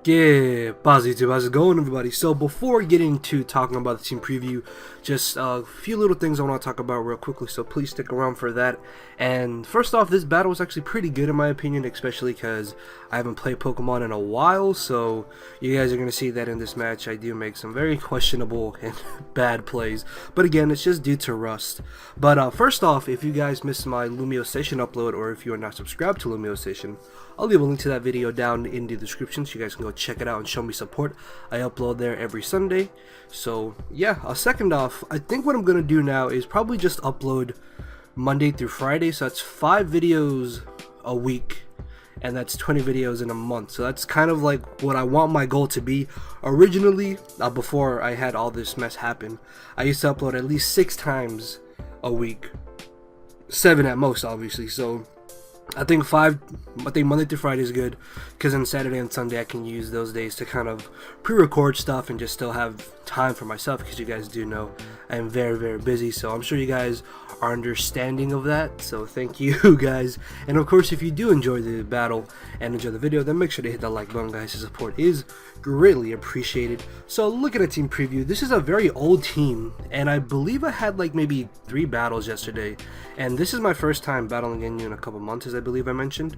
Yeah, positive. How's it going, everybody? So before getting to talking about the team preview, just a few little things I want to talk about real quickly, so please stick around for that. And first off, this battle was actually pretty good in my opinion, especially because I haven't played Pokemon in a while, so you guys are going to see that in this match I do make some very questionable and bad plays. But again, it's just due to rust. But first off, if you guys missed my Lumio Station upload, or if you are not subscribed to Lumio Station, I'll leave a link to that video down in the description so you guys can go check it out and show me support. I upload there every Sunday. So yeah, second off, I think what I'm going to do now is probably just upload Monday through Friday. So that's 5 videos a week, and that's 20 videos in a month. So that's kind of like what I want my goal to be. Originally, before I had all this mess happen, I used to upload at least 6 times a week. 7 at most, obviously. So I think Monday through Friday is good, because then Saturday and Sunday I can use those days to kind of pre-record stuff and just still have time for myself, because you guys do know I'm very busy. So I'm sure you guys are understanding of that, so thank you guys. And of course, if you do enjoy the battle and enjoy the video, then make sure to hit that like button, guys. Your support is greatly appreciated. So look at a team preview. This is a very old team, and I believe I had like maybe 3 battles yesterday, and this is my first time battling in a couple months, as I believe I mentioned.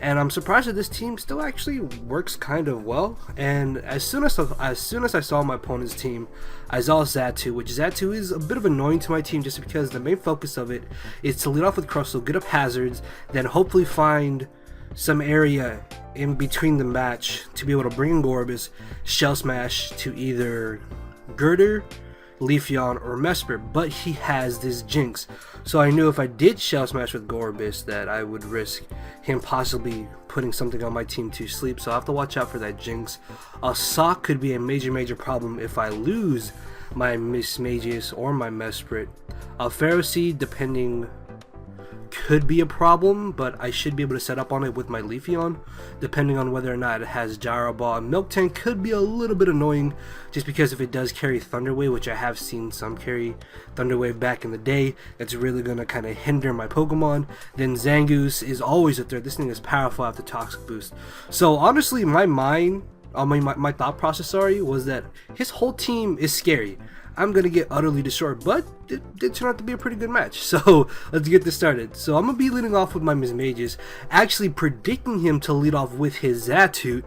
And I'm surprised that this team still actually works kind of well. And as soon as I saw my opponent's team, I saw Xatu, which Xatu is a bit of annoying to my team, just because the main focus of it is to lead off with Crustle, get up hazards, then hopefully find some area in between the match to be able to bring in Gorbis, Shell Smash to either Girder, Leafeon, or Mesper. But he has this Jinx, so I knew if I did Shell Smash with Gorbis that I would risk him possibly putting something on my team to sleep, so I have to watch out for that Jinx. A Sock could be a major problem if I lose my Mismagius or my Mesprit. A Ferroseed, depending, could be a problem, but I should be able to set up on it with my Leafeon, depending on whether or not it has Gyro Ball. Milk Tank could be a little bit annoying, just because if it does carry Thunder Wave, which I have seen some carry Thunder Wave back in the day, that's really going to kind of hinder my Pokemon. Then Zangoose is always a threat. This thing is powerful after Toxic Boost. So honestly, my thought process, was that his whole team is scary. I'm going to get utterly destroyed, but it did turn out to be a pretty good match. So let's get this started. So I'm going to be leading off with my Mismagius, actually predicting him to lead off with his Xatu,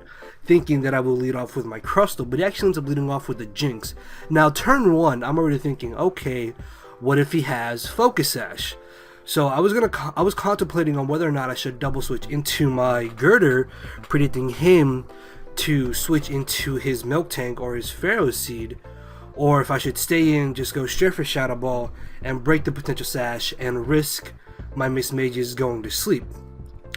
thinking that I will lead off with my Crustle, but he actually ends up leading off with the Jinx. Now turn 1, I'm already thinking, okay, what if he has Focus Sash? So I was contemplating on whether or not I should double switch into my Girder, predicting him to switch into his Milk Tank or his Ferroseed, or if I should stay in, just go straight for Shadow Ball and break the potential Sash and risk my Mismagius going to sleep.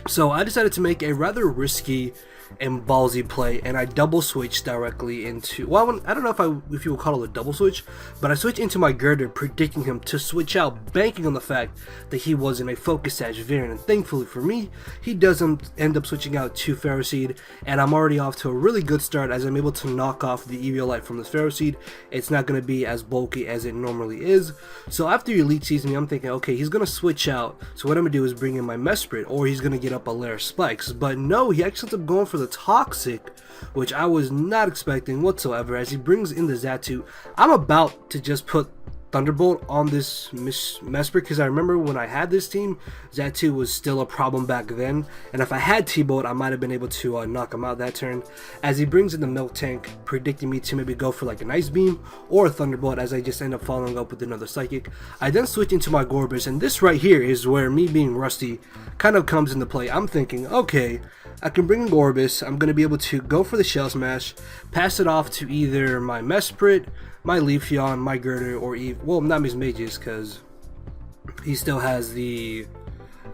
So I decided to make a rather risky and ballsy play, and I double switched directly into, well, I don't know if you will call it a double switch, but I switched into my Girder, predicting him to switch out, banking on the fact that he was in a Focus Sash variant, and thankfully for me, he doesn't end up switching out to Ferroseed, and I'm already off to a really good start, as I'm able to knock off the Eviolite from this Ferroseed. It's not going to be as bulky as it normally is. So after Elite sees me, I'm thinking, okay, he's going to switch out, so what I'm going to do is bring in my Mesprit, or he's going to get up a layer of Spikes. But no, he actually ends up going for the Toxic, which I was not expecting whatsoever, as he brings in the Xatu. I'm about to just put Thunderbolt on this Mesprit, because I remember when I had this team, Xatu was still a problem back then, and if I had T-Bolt, I might have been able to knock him out that turn, as he brings in the Milk Tank, predicting me to maybe go for like an Ice Beam or a Thunderbolt, as I just end up following up with another Psychic. I then switch into my Gorbis, and this right here is where me being rusty kind of comes into play. I'm thinking, okay, I can bring in Gorbis, I'm going to be able to go for the Shell Smash, pass it off to either my Mesprit, my Leafeon, my Girder, or well, not Mismagius, because he still has the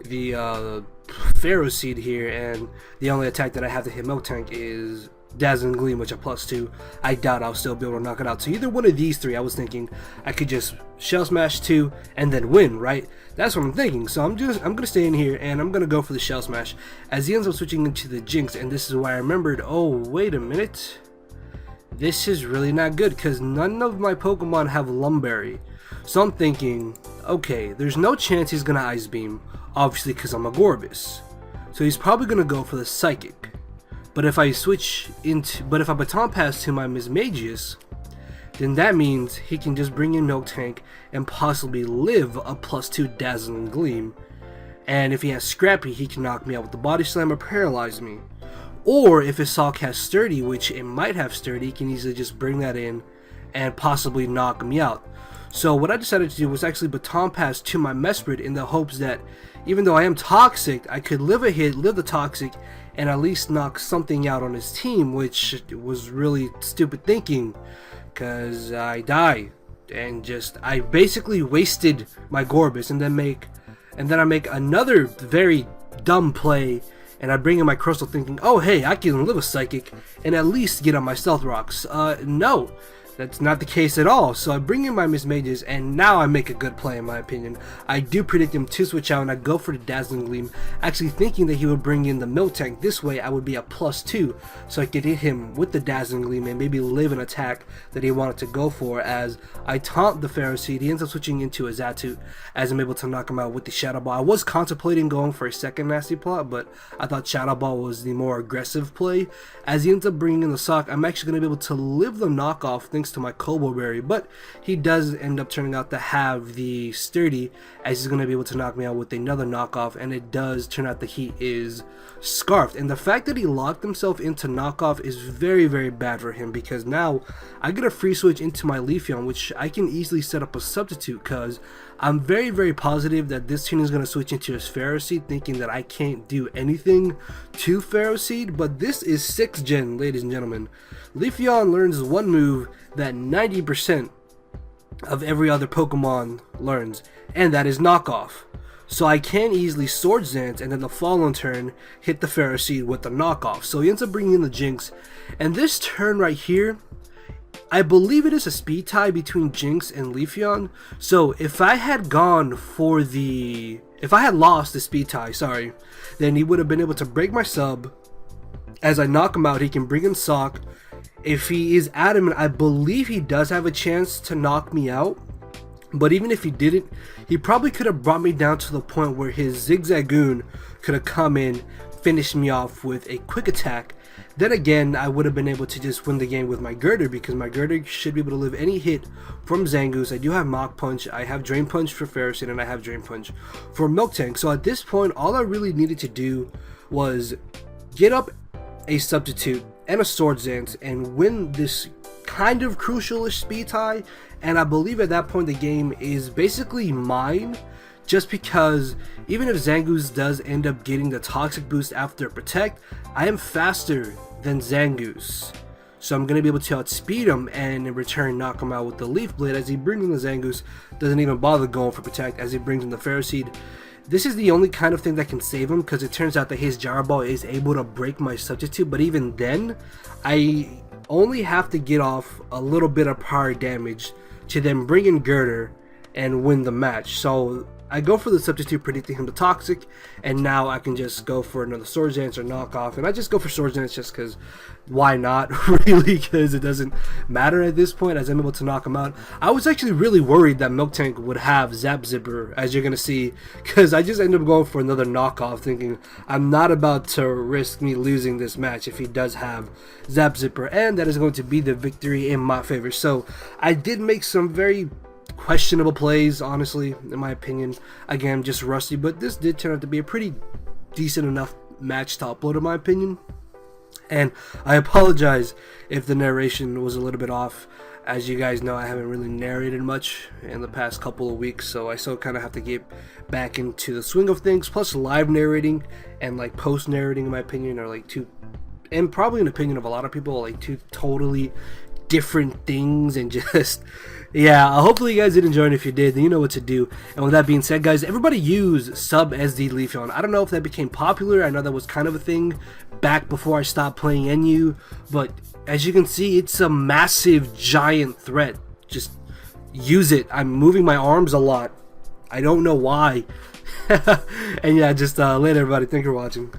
Ferroseed here, and the only attack that I have to hit Milk Tank is Dazzling Gleam, which a +2. I doubt I'll still be able to knock it out. So either one of these 3, I was thinking I could just Shell Smash 2 and then win, right? That's what I'm thinking. So I'm gonna stay in here and I'm gonna go for the Shell Smash, as he ends up switching into the Jinx. And this is why I remembered, oh wait a minute, this is really not good, because none of my Pokemon have Lumberry. So I'm thinking, okay, there's no chance he's gonna Ice Beam, obviously, because I'm a Gorbis. So he's probably gonna go for the Psychic. But if I baton pass to my Mismagius, then that means he can just bring in Milk Tank and possibly live a +2 Dazzling Gleam. And if he has Scrappy, he can knock me out with the Body Slam or paralyze me. Or if his Salk has Sturdy, which it might have Sturdy, he can easily just bring that in and possibly knock me out. So what I decided to do was actually baton pass to my Mesprit in the hopes that even though I am toxic, I could live a hit, live the toxic, and at least knock something out on his team, which was really stupid thinking, because I die and I basically wasted my Gorbis, and then I make another very dumb play, and I bring in my Crystal thinking, oh hey, I can live a Psychic and at least get on my Stealth Rocks. No, that's not the case at all. So I bring in my Mismagius, and now I make a good play in my opinion. I do predict him to switch out, and I go for the Dazzling Gleam, actually thinking that he would bring in the Milk Tank. This way I would be a +2, so I could hit him with the Dazzling Gleam and maybe live an attack that he wanted to go for. As I taunt the Pharaoh Seed, he ends up switching into a Zatut, as I'm able to knock him out with the Shadow Ball. I was contemplating going for a second Nasty Plot, but I thought Shadow Ball was the more aggressive play. As he ends up bringing in the Sock, I'm actually going to be able to live the knockoff thanks to my Kobo Berry, but he does end up turning out to have the Sturdy, as he's going to be able to knock me out with another knockoff, and it does turn out that he is Scarfed. And the fact that he locked himself into knockoff is very, very bad for him, because now I get a free switch into my Leafeon, which I can easily set up a substitute, because I'm very, very positive that this team is going to switch into his Pharaoh Seed, thinking that I can't do anything to Pharaoh Seed. But this is 6th gen, ladies and gentlemen. Leafeon learns one move that 90% of every other Pokemon learns, and that is knockoff. So I can easily Swords Dance, and then the following turn hit the Pharaoh Seed with the knockoff. So he ends up bringing in the Jinx, and this turn right here, I believe it is a speed tie between Jinx and Leafeon. So if I had lost the speed tie, sorry, then he would have been able to break my sub. As I knock him out, he can bring in Sock. If he is adamant, I believe he does have a chance to knock me out. But even if he didn't, he probably could have brought me down to the point where his Zigzagoon could have come in, finished me off with a quick attack. Then again, I would have been able to just win the game with my Girder, because my Girder should be able to live any hit from Zangoose. I do have Mach Punch, I have Drain Punch for Ferricin, and I have Drain Punch for Milk Tank. So at this point, all I really needed to do was get up a substitute and a Swords Dance and win this kind of crucial-ish speed tie, and I believe at that point the game is basically mine, just because even if Zangoose does end up getting the Toxic boost after Protect, I am faster than Zangoose. So I'm going to be able to outspeed him and in return knock him out with the Leaf Blade, as he brings in the Zangoose, doesn't even bother going for Protect, as he brings in the Pharaoh Seed. This is the only kind of thing that can save him, because it turns out that his Gyro Ball is able to break my substitute, but even then, I only have to get off a little bit of power damage to then bring in Girder and win the match. So I go for the substitute, predicting him to Toxic, and now I can just go for another Swords Dance or knockoff, and I just go for Swords Dance just because why not, really, because it doesn't matter at this point, as I'm able to knock him out. I was actually really worried that Milk Tank would have Zap Zipper, as you're going to see, because I just ended up going for another knockoff, thinking I'm not about to risk me losing this match if he does have Zap Zipper, and that is going to be the victory in my favor. So I did make some very questionable plays, honestly, in my opinion. Again, just rusty, but this did turn out to be a pretty decent enough match to upload, in my opinion. And I apologize if the narration was a little bit off. As you guys know, I haven't really narrated much in the past couple of weeks, so I still kind of have to get back into the swing of things. Plus, live narrating and like post narrating, in my opinion, are like two, and probably an opinion of a lot of people, like two totally different things. And just, yeah, hopefully you guys did enjoy it. If you did, then you know what to do. And with that being said, guys, everybody use sub SD Leafeon. I don't know if that became popular. I know that was kind of a thing back before I stopped playing NU, but as you can see, it's a massive giant threat. Just use it. I'm moving my arms a lot. I don't know why. And yeah, just later, everybody. Thank you for watching.